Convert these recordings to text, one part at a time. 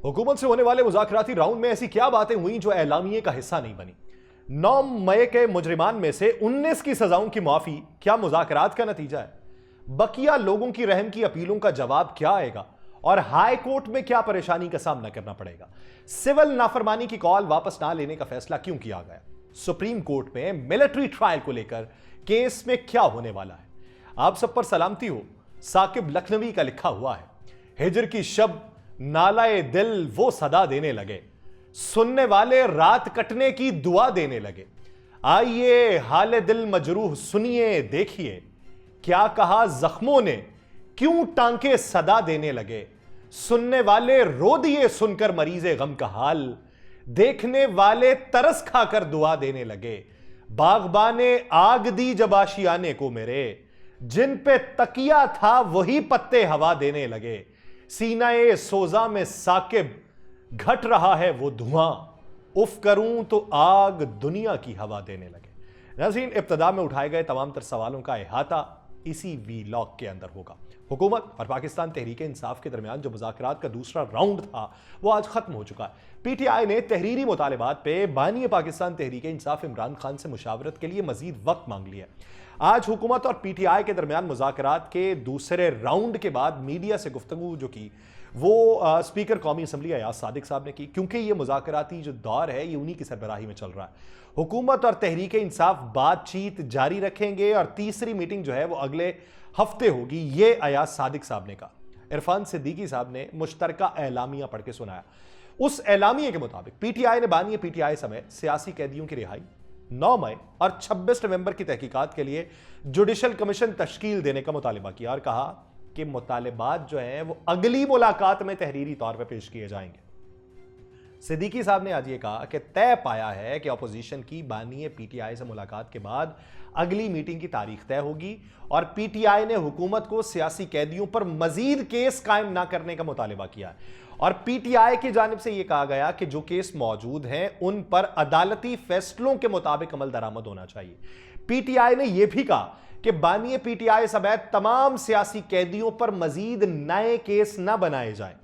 हुकूमत से होने वाले मुज़ाकराती राउंड में ऐसी क्या बातें हुई जो एलामिये का हिस्सा नहीं बनी? 9 मई के मुजरिमान में से 19 की सजाओं की माफी क्या मुज़ाकरात का नतीजा है? बकिया लोगों की रहम की अपीलों का जवाब क्या आएगा और हाई कोर्ट में क्या परेशानी का सामना करना पड़ेगा? सिविल नाफरमानी की कॉल वापस ना लेने का फैसला क्यों किया गया? सुप्रीम कोर्ट में मिलिट्री ट्रायल को लेकर केस में क्या होने वाला है? आप सब पर सलामती हो। साकिब लखनवी का लिखा हुआ है, हिजर की शब नालाए दिल वो सदा देने लगे, सुनने वाले रात कटने की दुआ देने लगे। आइए हाले दिल मजरूह सुनिए देखिए, क्या कहा जख्मों ने क्यों टांके सदा देने लगे। सुनने वाले रो दिए सुनकर मरीजे गम का हाल, देखने वाले तरस खाकर दुआ देने लगे। बागबाने आग दी जब आशियाने को मेरे, जिन पे तकिया था वही पत्ते हवा देने लगे। सीनाए सोजा में साकिब घट रहा है वो धुआं, उफ करूं तो आग दुनिया की हवा देने लगे। नाज़रीन, इब्तिदा में उठाए गए तमाम तर सवालों का इहाता इसी वीलॉग के अंदर होगा। हुकूमत और पाकिस्तान तहरीक इंसाफ के दरमियान जो मुज़ाकरात का दूसरा राउंड था वो आज खत्म हो चुका है। पीटीआई ने तहरीरी मुतालबात पे बानी पाकिस्तान तहरीक इंसाफ इमरान खान से मुशावरत के लिए मजीद वक्त मांग लिया। आज हुकूमत और पीटीआई के दरमियान मुज़ाकरात के दूसरे राउंड के बाद मीडिया से गुफ्तगू जो की वो स्पीकर कौमी असम्बली अयाज सादिक साहब ने की, क्योंकि ये मुज़ाकराती जो दौर है ये उन्हीं की सरबराही में चल रहा है। हुकूमत और तहरीक इंसाफ बातचीत जारी रखेंगे और तीसरी मीटिंग जो है वो अगले हफ्ते होगी, ये अयाज सादिक साहब ने कहा। इरफान सिद्दीकी साहब ने मुश्तरका एलामिया पढ़ के सुनाया। उस एलामिया के मुताबिक पीटीआई ने बानी पीटीआई समेत सियासी कैदियों की रिहाई, 9 मई और 26 नवंबर की तहकीकात के लिए जुडिशल कमीशन तश्कील देने का मुतालिबा किया और कहा कि मुतालिबात जो हैं वो अगली मुलाकात में तहरीरी तौर पर पेश किए जाएंगे। सिद्दीकी साहब ने आज ये कहा कि तय पाया है कि अपोजिशन की बानी पीटीआई से मुलाकात के बाद अगली मीटिंग की तारीख तय होगी और पीटीआई ने हुकूमत को सियासी कैदियों पर मजीद केस कायम ना करने का मुतालिबा किया है और पीटीआई की जानिब से यह कहा गया कि जो केस मौजूद हैं उन पर अदालती फैसलों के मुताबिक अमल दरामद होना चाहिए। पीटीआई ने यह भी कहा कि बानी पीटीआई समेत तमाम सियासी कैदियों पर मजीद नए केस ना बनाए जाएं।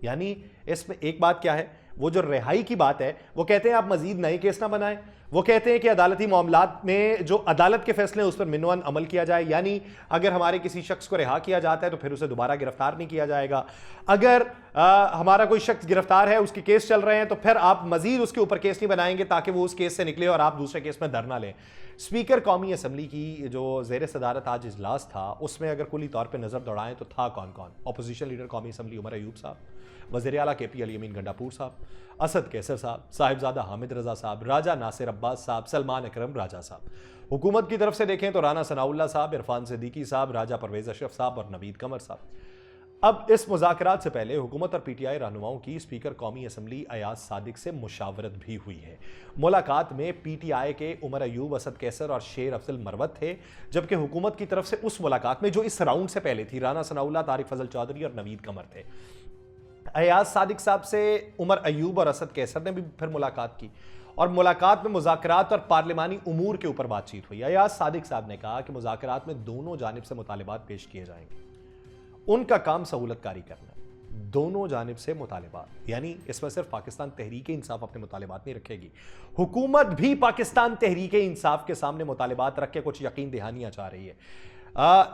यानी इसमें एक बात क्या है, वो जो रिहाई की बात है वो कहते हैं आप मजीद नए केस ना बनाएं, वो कहते हैं कि अदालती मामलात में जो अदालत के फैसले उस पर मिनवन अमल किया जाए। यानी अगर हमारे किसी शख्स को रिहा किया जाता है तो फिर उसे दोबारा गिरफ्तार नहीं किया जाएगा। अगर हमारा कोई शख्स गिरफ्तार है, उसके केस चल रहे हैं, तो फिर आप मजीद उसके ऊपर केस नहीं बनाएंगे ताकि वो उस केस से निकले और आप दूसरे केस में धरना लें। स्पीकर कौमी असम्बली की जो ज़ेर सदारत आज इजलास था उसमें अगर कुली तौर पर नज़र दौड़ाएं तो था कौन कौन? अपोजिशन लीडर कौमी असम्बली उमर अयूब साहब, वज़ीर आला केपी अली अमीन गंडापुर साहब, असद कैसर साहब, साहिबजादा हामिद रजा साहब, राजा नासिर अब्बास साहब, सलमान अकरम राजा साहब। हुकूमत की तरफ से देखें तो राना सनाउल्लाह साहब, इरफान सिद्दीकी साहब, राजा परवेज अशरफ साहब और नवीद कमर साहब। अब इस मुज़ाकरात से पहले हुकूमत और पीटीआई रहनुमाओं की स्पीकर कौमी असम्बली अयाज सादिक से मुशावरत भी हुई है। मुलाकात में पीटीआई के उमर अयूब, असद कैसर और शेर अफजल मरवत थे, जबकि हुकूमत की तरफ से उस मुलाकात में जो इस राउंड से पहले थी राना सनाउल्लाह, तारिक फजल चौधरी और नवीद कमर थे। अयाज सादिक साहब से उमर अयूब और असद कैसर ने भी फिर मुलाकात की और मुलाकात में मुज़ाकरात और पार्लिमानी उमूर के ऊपर बातचीत हुई। अयाज सादिक साहब ने कहा कि मुज़ाकरात में दोनों जानिब से मुतालिबात पेश किए जाएंगे, उनका काम सहूलतकारी करना। दोनों जानिब से मुतालिबात, यानी इसमें सिर्फ पाकिस्तान तहरीक इंसाफ अपने मुतालिबात नहीं रखेगी, हुकूमत भी पाकिस्तान तहरीक इंसाफ के सामने मुतालिबात रख के कुछ यकीन दहानियां चाह रही है।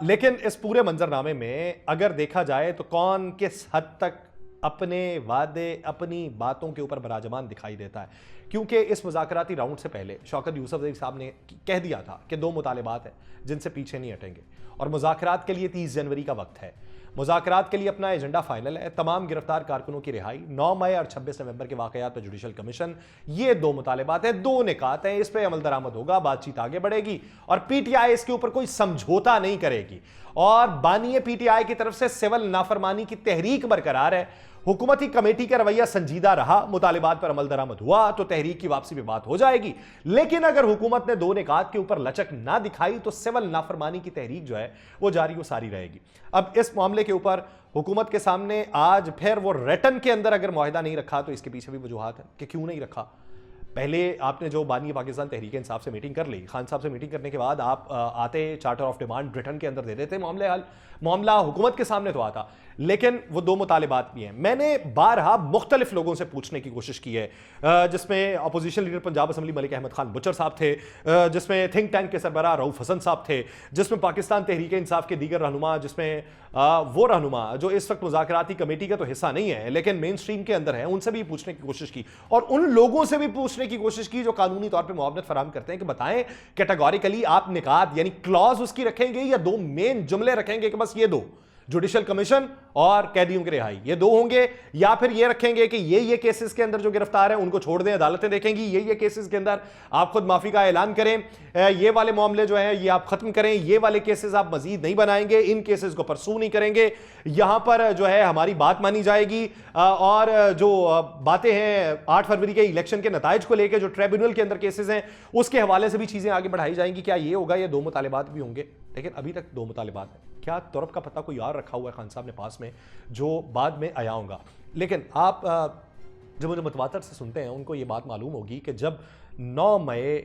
लेकिन इस पूरे मंजरनामे में अगर देखा जाए तो कौन किस हद तक अपने वादे, अपनी बातों के ऊपर बराजमान दिखाई देता है, क्योंकि इस मुज़ाकराती राउंड से पहले शौकत यूसुफ साहब ने कह दिया था कि 2 मुतालिबात हैं जिनसे पीछे नहीं हटेंगे और मुज़ाकरात के लिए 30 जनवरी का वक्त है। मुज़ाकरात के लिए अपना एजेंडा फाइनल है, तमाम गिरफ्तार कारकुनों की रिहाई, 9 मई और 26 नवंबर के वाकयात पर जुडिशल कमीशन, ये 2 मुतालिबात हैं, 2 निकात हैं, इस पर अमल दरामद होगा, बातचीत आगे बढ़ेगी और पीटीआई इसके ऊपर कोई समझौता नहीं करेगी और बानी पीटीआई की तरफ से सिविल नाफरमानी की तहरीक बरकरार है। हुकूमती कमेटी का रवैया संजीदा रहा, मुतालिबात पर अमल दरामद हुआ तो तहरीक की वापसी पे बात हो जाएगी। लेकिन अगर हुकूमत ने 2 निकात के ऊपर लचक ना दिखाई तो सिविल नाफरमानी की तहरीक जो है वो जारी व सारी रहेगी। अब इस मामले के ऊपर हुकूमत के सामने आज फिर वो रिटर्न के अंदर अगर मुआहिदा नहीं रखा तो इसके पीछे भी वजूहात है कि क्यों नहीं रखा। پہلے آپ نے جو بانی پاکستان تحریک انصاف سے میٹنگ کر لی، خان صاحب سے میٹنگ کرنے کے بعد آپ آتے چارٹر آف ڈیمانڈ برٹن کے اندر دے دیتے، معاملہ حکومت کے سامنے تو آتا، لیکن وہ دو مطالبات بھی ہیں۔ میں نے بارہا مختلف لوگوں سے پوچھنے کی کوشش کی ہے، جس میں opposition leader Punjab assembly Malik Ahmad Khan Butcher صاحب تھے، جس میں تھنک ٹینک کے سربراہ رؤف حسن صاحب تھے، جس میں پاکستان تحریک انصاف کے دیگر رہنما، جس میں وہ رہنما جو اس وقت مذاکراتی کمیٹی کا تو حصہ نہیں ہے لیکن مین سٹریم کے اندر ہیں، ان سے بھی پوچھنے کی کوشش کی، اور ان لوگوں سے بھی پوچھنے کی کوشش کی جو قانونی طور پہ معاونت فراہم کرتے ہیں کہ بتائیں کیٹیگوریکلی آپ نکات یعنی کلاز اس کی رکھیں گے یا دو مین جملے رکھیں گے کہ بس یہ دو، جوڈیشل کمیشن اور قیدیوں کی رہائی، یہ دو ہوں گے، یا پھر یہ رکھیں گے کہ یہ کیسز کے اندر جو گرفتار ہیں ان کو چھوڑ دیں، عدالتیں دیکھیں گی، یہ کیسز کے اندر آپ خود معافی کا اعلان کریں، یہ والے معاملے جو ہیں یہ آپ ختم کریں، یہ والے کیسز آپ مزید نہیں بنائیں گے، ان کیسز کو پرسو نہیں کریں گے، یہاں پر جو ہے ہماری بات مانی جائے گی، اور جو باتیں ہیں 8 فروری کے الیکشن کے نتائج کو لے کے جو ٹریبیونل کے اندر کیسز ہیں اس کے حوالے سے بھی چیزیں آگے بڑھائی جائیں گی۔ کیا یہ ہوگا؟ یہ دو مطالبات بھی ہوں گے، لیکن ابھی تک دو مطالبات ہیں۔ کیا ترب کا پتہ کوئی اور رکھا ہوا ہے خان صاحب نے پاس میں جو بعد میں آیا ہوگا؟ لیکن آپ جو مجھے متواتر سے سنتے ہیں ان کو یہ بات معلوم ہوگی کہ جب 9 مئی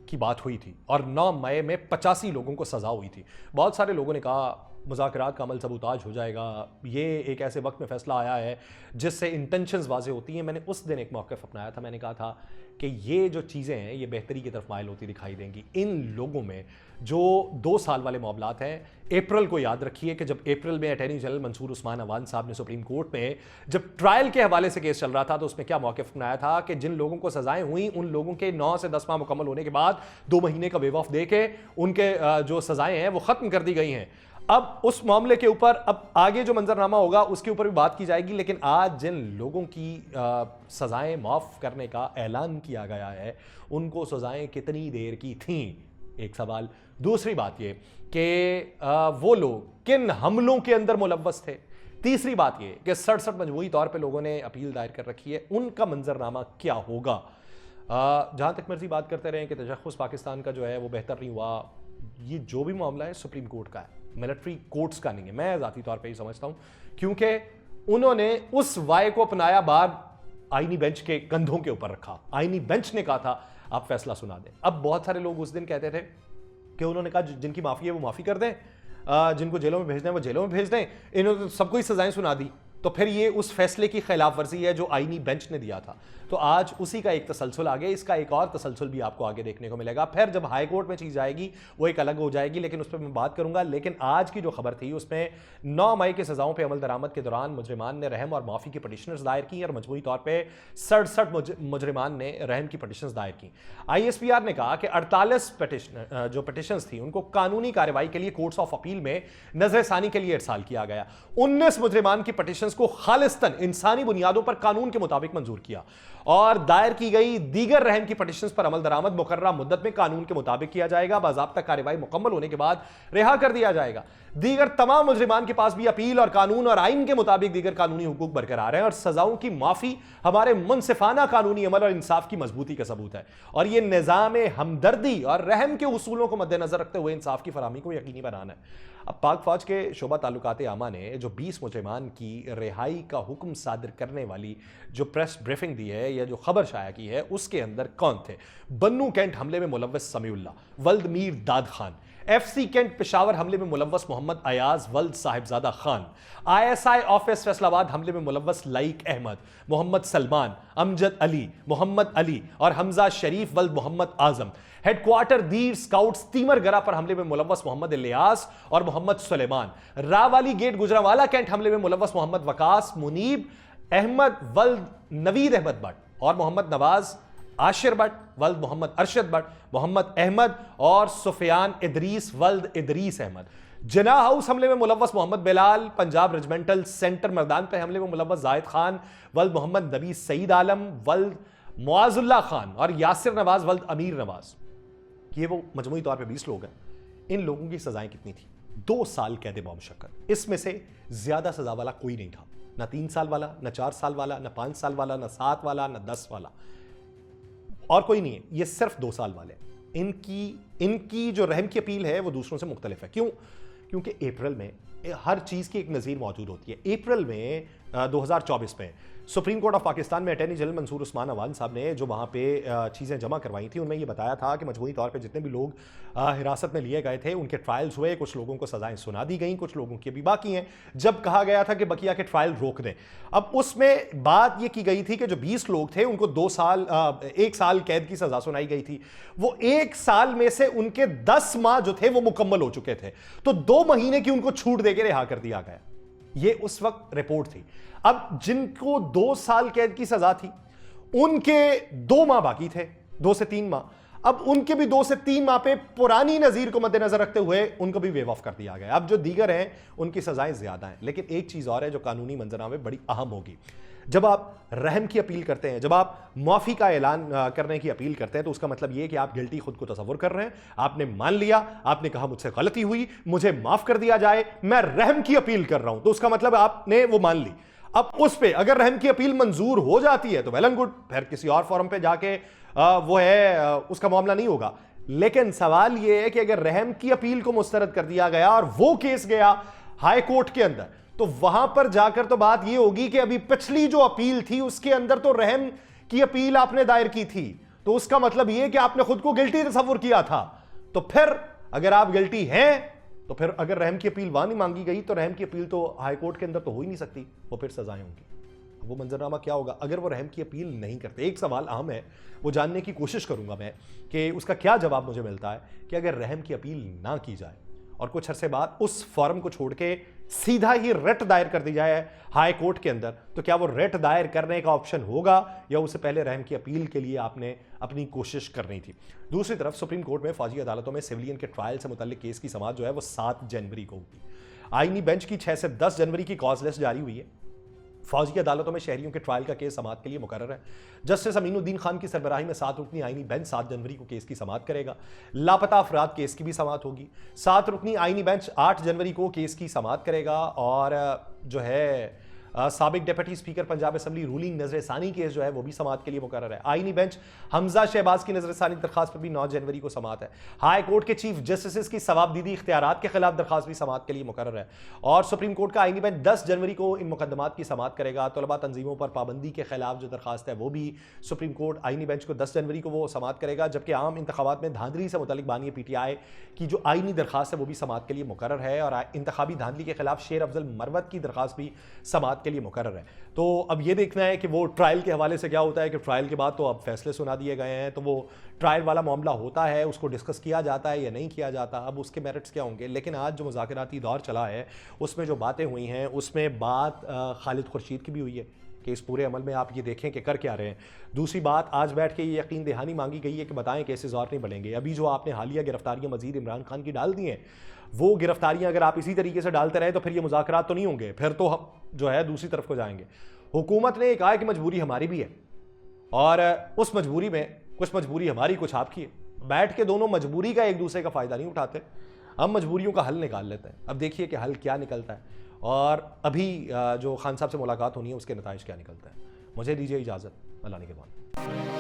کی بات ہوئی تھی اور 9 مئی میں 85 لوگوں کو سزا ہوئی تھی، بہت سارے لوگوں نے کہا مذاکرات کا عمل سبوتاج ہو جائے گا، یہ ایک ایسے وقت میں فیصلہ آیا ہے جس سے انٹینشنز واضح ہوتی ہیں۔ میں نے اس دن ایک موقف اپنایا تھا، میں نے کہا تھا کہ یہ جو چیزیں ہیں یہ بہتری کی طرف مائل ہوتی دکھائی دیں گی۔ ان لوگوں میں جو 2 سال والے معاملات ہیں، اپریل کو یاد رکھیے کہ جب اپریل میں اٹارنی جنرل منصور عثمان عوان صاحب نے سپریم کورٹ میں جب ٹرائل کے حوالے سے کیس چل رہا تھا تو اس میں کیا موقف اپنایا تھا کہ جن لوگوں کو سزائیں ہوئیں ان لوگوں کے 9 سے 10 ماہ مکمل ہونے کے بعد 2 مہینے کا ویو آف دے کے ان کے جو سزائیں ہیں وہ ختم کر دی گئی ہیں۔ اب اس معاملے کے اوپر اب آگے جو منظرنامہ ہوگا اس کے اوپر بھی بات کی جائے گی، لیکن آج جن لوگوں کی سزائیں معاف کرنے کا اعلان کیا گیا ہے ان کو سزائیں کتنی دیر کی تھیں، ایک سوال۔ دوسری بات یہ کہ وہ لوگ کن حملوں کے اندر ملوث تھے۔ تیسری بات یہ کہ 67 مجموعی طور پہ لوگوں نے اپیل دائر کر رکھی ہے، ان کا منظرنامہ کیا ہوگا۔ جہاں تک مرضی بات کرتے رہیں کہ تشخص پاکستان کا جو ہے وہ بہتر نہیں ہوا، یہ جو بھی معاملہ ہے سپریم کورٹ کا ہے، ملٹری کورٹس کا نہیں ہے، میں ذاتی طور پہ ہی سمجھتا ہوں، کیونکہ انہوں نے اس وائے کو اپنایا بعد آئینی بینچ کے کندھوں کے اوپر رکھا، آئینی بینچ نے کہا تھا آپ فیصلہ سنا دیں۔ اب بہت سارے لوگ اس دن کہتے تھے کہ انہوں نے کہا جن کی معافی ہے وہ معافی کر دیں، جن کو جیلوں میں بھیجنا ہے وہ جیلوں میں بھیج دیں، انہوں نے سب کو ہی سزائیں سنا دی، تو پھر یہ اس فیصلے کی خلاف ورزی ہے جو آئینی بینچ نے دیا تھا۔ تو آج اسی کا ایک تسلسل آگے، اس کا ایک اور تسلسل بھی آپ کو آگے دیکھنے کو ملے گا۔ پھر جب ہائی کورٹ میں چیز جائے گی وہ ایک الگ ہو جائے گی، لیکن اس پہ میں بات کروں گا۔ لیکن آج کی جو خبر تھی اس میں 9 مئی کی سزاؤں پہ عمل درآمد کے دوران مجرمان نے رحم اور معافی کی پٹیشنز دائر کی اور مجموعی طور پہ 67 مجرمان نے رحم کی پٹیشنز دائر کی۔ ISPR نے کہا کہ 48 جو پٹیشنز تھیں ان کو قانونی کارروائی کے لیے کورٹس آف اپیل میں نظر ثانی کے لیے ارسال کیا گیا۔ 19 مجرمان کی پٹیشنز کو خالصتاً انسانی بنیادوں پر قانون کے مطابق منظور کیا اور دائر کی گئی دیگر رحم کی پٹیشنز پر عمل درآمد مقررہ مدت میں قانون کے مطابق کیا جائے گا، باضابطہ کارروائی مکمل ہونے کے بعد رہا کر دیا جائے گا۔ دیگر تمام مجرمان کے پاس بھی اپیل اور قانون اور آئین کے مطابق دیگر قانونی حقوق برقرار ہیں اور سزاؤں کی معافی ہمارے منصفانہ قانونی عمل اور انصاف کی مضبوطی کا ثبوت ہے، اور یہ نظام ہمدردی اور رحم کے اصولوں کو مد نظر رکھتے ہوئے انصاف کی فراہمی کو یقینی بنانا ہے۔ اب پاک فوج کے شعبہ تعلقات عامہ نے جو 20 مجرمان کی رہائی کا حکم صادر کرنے والی جو پریس بریفنگ دی ہے یا جو خبر شائع کی ہے اس کے اندر کون تھے؟ بنو کینٹ حملے میں ملوث سمیع اللہ ولد میر داد خان، FC کینٹ پشاور حملے میں ملوث محمد ایاز ولد صاحبزادہ خان، ISI آفس فیصل آباد حملے میں ملوث لائق احمد، محمد سلمان، امجد علی، محمد علی اور حمزہ شریف ولد محمد اعظم، ہیڈ کوارٹر دیر سکاؤٹس تیمر گرا پر حملے میں ملوث محمد الیاس اور محمد سلیمان، راوالی گیٹ گجرانوالہ کینٹ حملے میں ملوث محمد وقاص منیب احمد ولد نوید احمد بٹ اور محمد نواز عاشر بٹ ولد محمد ارشد بٹ، محمد احمد اور سفیان ادریس ولد ادریس احمد، جناح ہاؤس حملے میں ملوث محمد بلال، پنجاب ریجمنٹل سینٹر مردان پہ حملے میں ملوث زاہد خان ولد محمد نبی سعید عالم ولد معاذ اللہ خان اور یاسر نواز ولد امیر نواز۔ یہ وہ مجموعی طور پہ 20 لوگ ہیں۔ ان لوگوں کی سزائیں کتنی تھیں؟ 2 سال قید بامشقت۔ اس میں سے زیادہ سزا والا کوئی نہیں تھا، نہ 3 سال والا، نہ 4 سال والا، نہ 5 سال والا، نہ 7 والا، نہ 10 والا، اور کوئی نہیں ہے۔ یہ صرف 2 سال والے۔ ان کی جو رحم کی اپیل ہے وہ دوسروں سے مختلف ہے۔ کیوں؟ کیونکہ اپریل میں ہر چیز کی ایک نظیر موجود ہوتی ہے۔ اپریل میں 2024 میں सुप्रीम कोर्ट ऑफ पाकिस्तान में अटॉर्नी जनरल मंसूर उस्मान अवान साहब ने जो वहाँ पे चीज़ें जमा करवाई थी, उनमें ये बताया था कि मजबूरी तौर पे जितने भी लोग हिरासत में लिए गए थे उनके ट्रायल्स हुए, कुछ लोगों को सजाएं सुना दी गई, कुछ लोगों की अभी बाकी हैं। जब कहा गया था कि बकिया के ट्रायल रोक दें, अब उसमें बात ये की गई थी कि जो 20 लोग थे उनको 1 साल कैद की सजा सुनाई गई थी। वो 1 साल में से उनके 10 माह जो थे वो मुकम्मल हो चुके थे, तो 2 महीने की उनको छूट देकर रिहा कर दिया गया। ये उस वक्त रिपोर्ट थी। अब जिनको 2 साल कैद की सजा थी उनके 2 माह बाकी थे, 2 से 3 माह। अब उनके भी 2 से 3 माह पे पुरानी नजीर को मद्देनजर रखते हुए उनको भी वेव ऑफ कर दिया गया। अब जो दीगर हैं उनकी सजाएं ज्यादा हैं, लेकिन एक चीज और है जो कानूनी मंजरनामे बड़ी अहम होगी। जब आप रहम की अपील करते हैं, जब आप माफी का ऐलान करने की अपील करते हैं, तो उसका मतलब यह कि आप गिल्टी खुद को तसव्वुर कर रहे हैं, आपने मान लिया, आपने कहा मुझसे गलती हुई, मुझे माफ कर दिया जाए, मैं रहम की अपील कर रहा हूं, तो उसका मतलब आपने वो मान ली। अब उस पे अगर रहम की अपील मंजूर हो जाती है तो वेल एंड गुड, फिर किसी और फॉरम पे जाके वो है उसका मामला नहीं होगा। लेकिन सवाल यह है कि अगर रहम की अपील को मुस्तरद कर दिया गया और वो केस गया हाई कोर्ट के अंदर, तो वहां पर जाकर तो बात यह होगी कि अभी पिछली जो अपील थी उसके अंदर तो रहम की अपील आपने दायर की थी, तो उसका मतलब यह कि आपने खुद को गिल्टी तस्वुर किया था। तो फिर अगर आप गिल्टी हैं तो फिर अगर रहम की अपील वहां नहीं मांगी गई तो रहम की अपील तो हाई कोर्ट के अंदर तो हो ही नहीं सकती, वो फिर सजाएं होंगी। वो मंजरनामा क्या होगा अगर वो रहम की अपील नहीं करते? एक सवाल अहम है, वो जानने की कोशिश करूंगा मैं कि उसका क्या जवाब मुझे मिलता है कि अगर रहम की अपील ना की जाए और कुछ अरसे बाद उस फॉर्म को छोड़ के सीधा ही रिट दायर कर दी जाए हाई कोर्ट के अंदर, तो क्या वो रिट दायर करने का ऑप्शन होगा या उससे पहले रहम की अपील के लिए आपने अपनी कोशिश करनी थी? दूसरी तरफ सुप्रीम कोर्ट में फौजी अदालतों में सिविलियन के ट्रायल से मुताल्लिक केस की समाअत जो है वो 7 जनवरी को होगी। आईनी बेंच की 6 से 10 जनवरी की कॉज लिस्ट जारी हुई है। फौजी अदालतों में शहरियों के ट्रायल का केस समाअत के लिए मुकर्रर है। जस्टिस अमीनुद्दीन खान की सरबराही में 7 रुकनी आईनी बेंच 7 जनवरी को केस की समाअत करेगा। लापता अफराद केस की भी समाअत होगी। 7 रुकनी आईनी बेंच 8 जनवरी को केस की समाअत करेगा और जो है साबिक deputy speaker Punjab assembly ruling नजरसानी केस जो है वो भी समाअत के लिए मुकर्रर है। आईनी बेंच हमजा शहबाज की नजरसानी दरखास्त पर भी 9 जनवरी को समाअत है। हाई कोर्ट के चीफ जस्टिस की सवाबदीदी इख्तियारात के खिलाफ दरखास्त भी समाअत के लिए मुकर्रर है। और सुप्रीम कोर्ट का आईनी बेंच 10 जनवरी को इन मुकदमात की समाअत करेगा। तलबा तंजीमों पर पाबंदी के खिलाफ जो दरखास्त है वो भी सुप्रीम कोर्ट आईनी बेंच को 10 जनवरी को वो समाअत करेगा। जबकि आम इंतखाबात में धांधली से मुतालिक बानी PTI की जो आईनी दरखास्त है वो भी समाअत के लिए मुकर्रर है। और इंतखाबी धांधली के खिलाफ शेर अफजल मरवत की दरखास्त भी समाअत के लिए मुकर्रर है। तो अब ये देखना है कि वो ट्रायल के हवाले से क्या होता है कि ट्रायल के बाद तो अब फैसले सुना दिए गए हैं, तो वो ट्रायल वाला मामला होता है, उसको डिस्कस किया जाता है या नहीं किया जाता, अब उसके मेरिट्स क्या होंगे। लेकिन आज जो मुज़ाकराती दौर चला है उसमें जो बातें हुई हैं उसमें बात खालिद खुर्शीद की भी हुई है कि इस पूरे अमल में आप ये देखें कि कर क्या रहे हैं। दूसरी बात, आज बैठ के ये यकीन दहानी मांगी गई है कि बताएं केसेस और नहीं बढ़ेंगे। अभी जो आपने हालिया गिरफ्तारियां मजीद इमरान खान की डाल दी हैं, वो गिरफ्तारियां अगर आप इसी तरीके से डालते रहे तो फिर ये मुज़ाकरात तो नहीं होंगे, फिर तो हम जो है दूसरी तरफ को जाएंगे। हुकूमत ने कहा कि मजबूरी हमारी भी है और उस मजबूरी में कुछ मजबूरी हमारी कुछ आपकी है। बैठ के दोनों मजबूरी का एक दूसरे का फ़ायदा नहीं उठाते, हम मजबूरियों का हल निकाल लेते हैं। अब देखिए कि हल क्या निकलता है और अभी जो खान साहब से मुलाकात होनी है उसके नताइज क्या निकलता है। मुझे दीजिए इजाज़त, अल्लाह ने के बाद।